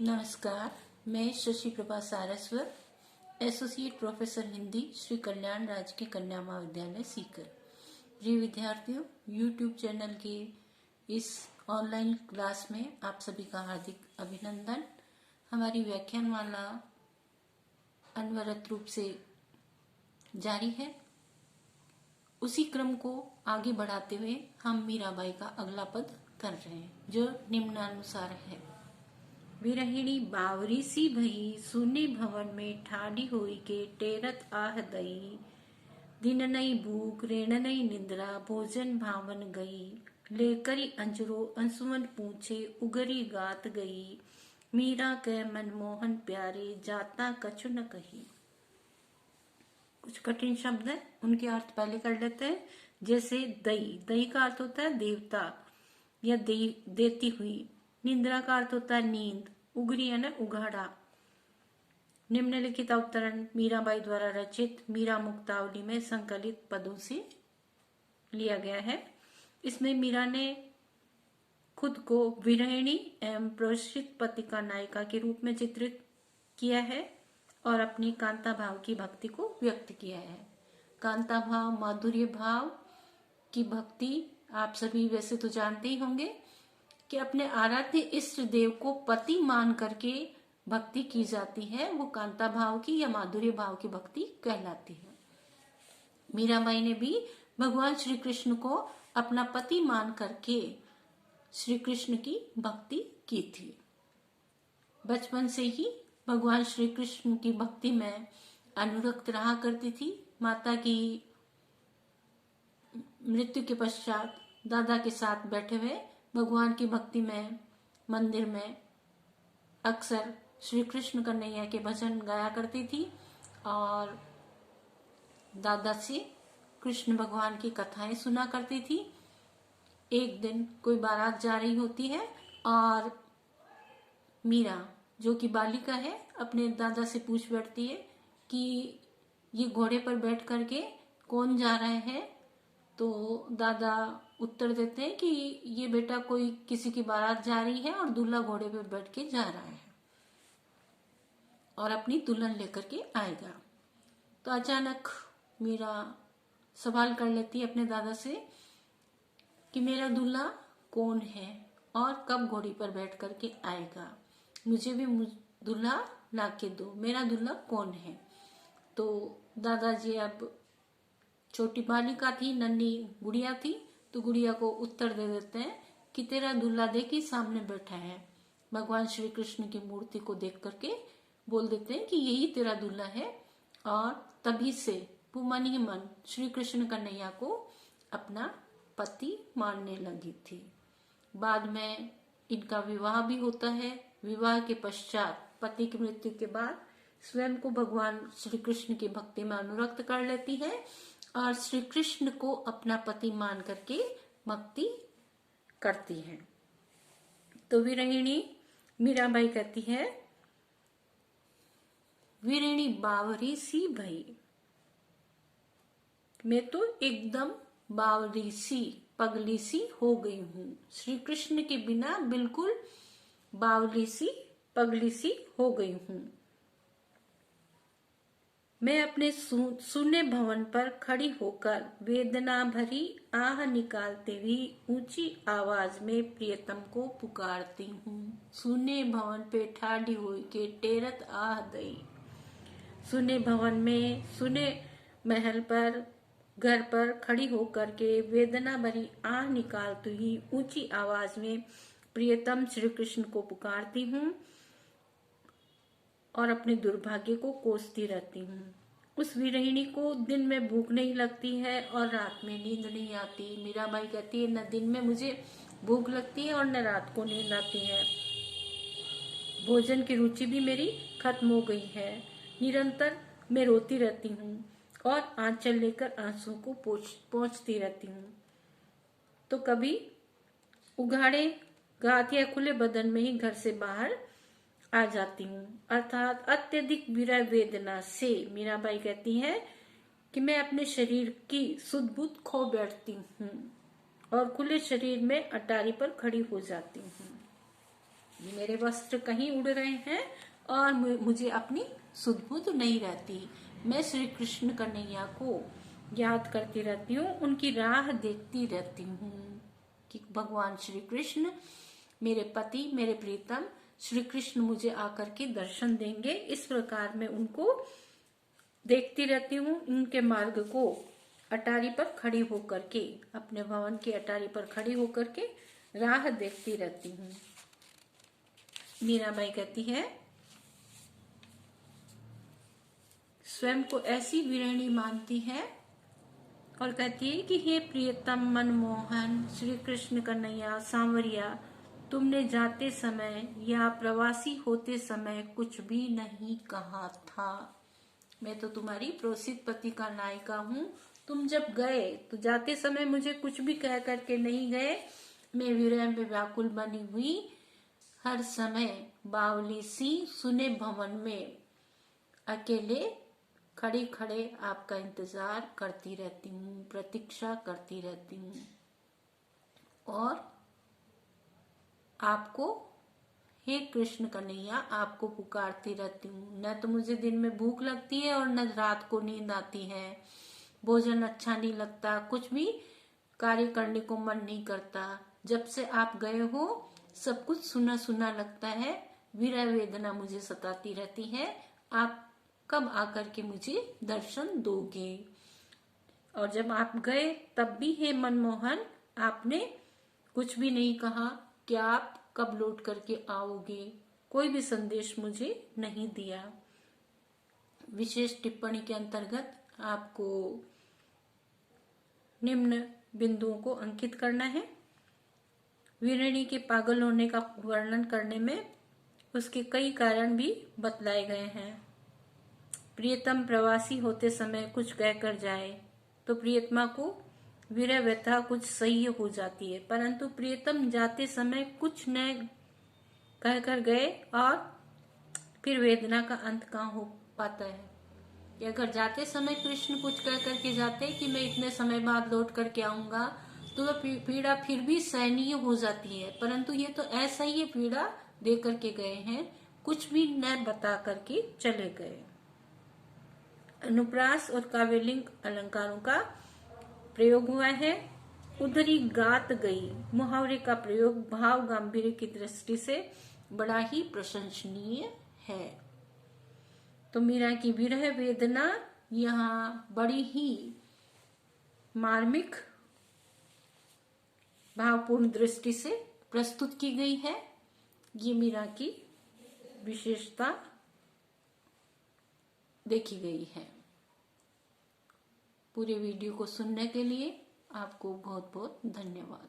नमस्कार। मैं Shashi Prabha Saraswat, associate professor Hindi, Shri Kalyan राजकीय कन्या महाविद्यालय सीकर। प्रिय विद्यार्थियों, यूट्यूब चैनल के इस ऑनलाइन क्लास में आप सभी का हार्दिक अभिनंदन। हमारी व्याख्यानमाला अनवरत रूप से जारी है। उसी क्रम को आगे बढ़ाते हुए हम मीराबाई का अगला पद कर रहे हैं, जो निम्नानुसार है। विरहिणी बावरी सी भई, सुने भवन में ठाडी होई के टेरत आह दई। दिन नई भूख रेण नई निंद्रा, भोजन भावन गई। लेकरी अंजरो अंशुमन पूछे, उगरी गात गई। मीरा के मनमोहन प्यारे, जाता कछु न कही। कुछ कठिन शब्द है, उनके अर्थ पहले कर लेते हैं। जैसे दई, दई का अर्थ होता है देवता या देती हुई। निंद्रा का अर्थ होता है नींद। उगरी यानी उघाड़ा। निम्नलिखित अवतरण मीराबाई द्वारा रचित मीरा मुक्तावली में संकलित पदों से लिया गया है। इसमें मीरा ने खुद को विरहिणी एवं प्रोषित पति का नायिका के रूप में चित्रित किया है और अपनी कांता भाव की भक्ति को व्यक्त किया है। कांता भाव, माधुर्य भाव की भक्ति आप सभी वैसे तो जानते ही होंगे कि अपने आराध्य इष्ट देव को पति मान करके भक्ति की जाती है। वो कांता भाव की या माधुर्य भाव की भक्ति कहलाती है। मीराबाई ने भी भगवान श्री कृष्ण को अपना पति मान करके श्री कृष्ण की भक्ति की थी। बचपन से ही भगवान श्री कृष्ण की भक्ति में अनुरक्त रहा करती थी। माता की मृत्यु के पश्चात दादा के साथ बैठे हुए भगवान की भक्ति में मंदिर में अक्सर श्री कृष्ण कन्हैया के भजन गाया करती थी और दादा से कृष्ण भगवान की कथाएं सुना करती थी। एक दिन कोई बारात जा रही होती है और मीरा, जो कि बालिका है, अपने दादा से पूछ बैठती है कि ये घोड़े पर बैठ करके कौन जा रहे हैं। तो दादा उत्तर देते हैं कि ये बेटा कोई किसी की बारात जा रही है और दूल्हा घोड़े पर बैठ के जा रहा है और अपनी दुल्हन लेकर के आएगा। तो अचानक मीरा सवाल कर लेती है अपने दादा से कि मेरा दूल्हा कौन है और कब घोड़ी पर बैठ करके आएगा, मुझे भी दूल्हा ला के दो, मेरा दूल्हा कौन है। तो दादाजी, अब छोटी बालिका थी, नन्ही गुड़िया थी, तो गुड़िया को उत्तर दे देते हैं कि तेरा दूल्हा देखी सामने बैठा है। भगवान श्री कृष्ण की मूर्ति को देख करके बोल देते हैं कि यही तेरा दूल्हा है। और तभी से वो मन ही मन श्री कृष्ण कन्हैया को अपना पति मानने लगी थी। बाद में इनका विवाह भी होता है। विवाह के पश्चात पति की मृत्यु के बाद स्वयं को भगवान श्री कृष्ण की भक्ति में अनुरक्त कर लेती है और श्री कृष्ण को अपना पति मान करके भक्ति करती है। तो विरहिणी मीराबाई कहती है, विरहिणी बावरी सी भई, मैं तो एकदम बावरी सी, पगली सी हो गई हूं। श्री कृष्ण के बिना बिल्कुल बावली सी, पगली सी हो गई हूं। मैं अपने सुने भवन पर खड़ी होकर वेदना भरी आह निकालते हुए ऊंची आवाज में प्रियतम को पुकारती हूँ। सुने भवन पे ठाड़ी हुई के टेरत आह दई। सुने भवन में, सुने महल पर, घर पर खड़ी होकर के वेदना भरी आह निकालती हुई ऊंची आवाज में प्रियतम श्री कृष्ण को पुकारती हूँ और अपने दुर्भाग्य को कोसती रहती हूँ। उस विरहिणी को दिन में भूख नहीं लगती है और रात में नींद नहीं आती। मीराबाई कहती है, न दिन में मुझे भूख लगती है और न रात को नींद आती है। भोजन की रुचि भी मेरी खत्म हो गई है। निरंतर मैं रोती रहती हूँ और आंचल लेकर आंसुओं को पोंछती रहती हूँ। तो कभी उघाड़े गात या खुले बदन में ही घर से बाहर आ जाती हूँ। अर्थात अत्यधिक विरह वेदना से मीराबाई कहती है कि मैं अपने शरीर की सुध बुध खो बैठती हूँ और खुले शरीर में अटारी पर खड़ी हो जाती हूँ। मेरे वस्त्र कहीं उड़ रहे हैं और मुझे अपनी सुध बुध नहीं रहती। मैं श्री कृष्ण कन्हैया को याद करती रहती हूँ, उनकी राह देखती रहती हूँ कि भगवान श्री कृष्ण, मेरे पति, मेरे प्रीतम श्री कृष्ण मुझे आकर के दर्शन देंगे। इस प्रकार मैं उनको देखती रहती हूँ। उनके मार्ग को अटारी पर खड़ी होकर के, अपने भवन की अटारी पर खड़ी होकर के राह देखती रहती हूँ। मीराबाई कहती है, स्वयं को ऐसी वीरणी मानती है और कहती है कि हे प्रियतम मनमोहन श्री कृष्ण कन्हैया सांवरिया, तुमने जाते समय या प्रवासी होते समय कुछ भी नहीं कहा था। मैं तो तुम्हारी प्रोसित पति का नायिका हूँ। तुम जब गए तो जाते समय मुझे कुछ भी कह करके नहीं गए। मैं विरह में व्याकुल बनी हुई हर समय बावली सी सुने भवन में अकेले खड़े खड़े आपका इंतजार करती रहती हूँ, प्रतीक्षा करती रहती हूँ और आपको, हे कृष्ण कन्हैया, आपको पुकारती रहती हूँ। न तो मुझे दिन में भूख लगती है और न रात को नींद आती है। भोजन अच्छा नहीं लगता, कुछ भी कार्य करने को मन नहीं करता। जब से आप गए हो सब कुछ सुना सुना लगता है। विरह वेदना मुझे सताती रहती है। आप कब आकर के मुझे दर्शन दोगे? और जब आप गए तब भी हे मनमोहन, आपने कुछ भी नहीं कहा कि आप कब लौट करके आओगे। कोई भी संदेश मुझे नहीं दिया। विशेष टिप्पणी के अंतर्गत आपको निम्न बिंदुओं को अंकित करना है। वीरणी के पागल होने का वर्णन करने में उसके कई कारण भी बतलाए गए हैं। प्रियतम प्रवासी होते समय कुछ कहकर जाए तो प्रियतमा को विरह व्यथा कुछ सही हो जाती है, परंतु प्रियतम जाते समय कुछ न कहकर गए और फिर वेदना का अंत कहाँ हो पाता है। कि अगर जाते समय कृष्ण कुछ कह करके जाते कि मैं इतने समय बाद लौट करके आऊंगा, तो वह पीड़ा फिर भी सहनीय हो जाती है, परंतु ये तो ऐसा ही पीड़ा दे करके गए हैं, कुछ भी न बता करके चले गए। अनुप्रास और काव्यलिंग अलंकारों का प्रयोग हुआ है। उधरी गात गई मुहावरे का प्रयोग भाव गांधीर्य की दृष्टि से बड़ा ही प्रशंसनीय है। तो मीरा की विरह वेदना यहाँ बड़ी ही मार्मिक भावपूर्ण दृष्टि से प्रस्तुत की गई है। ये मीरा की विशेषता देखी गई है। पूरे वीडियो को सुनने के लिए आपको बहुत बहुत धन्यवाद।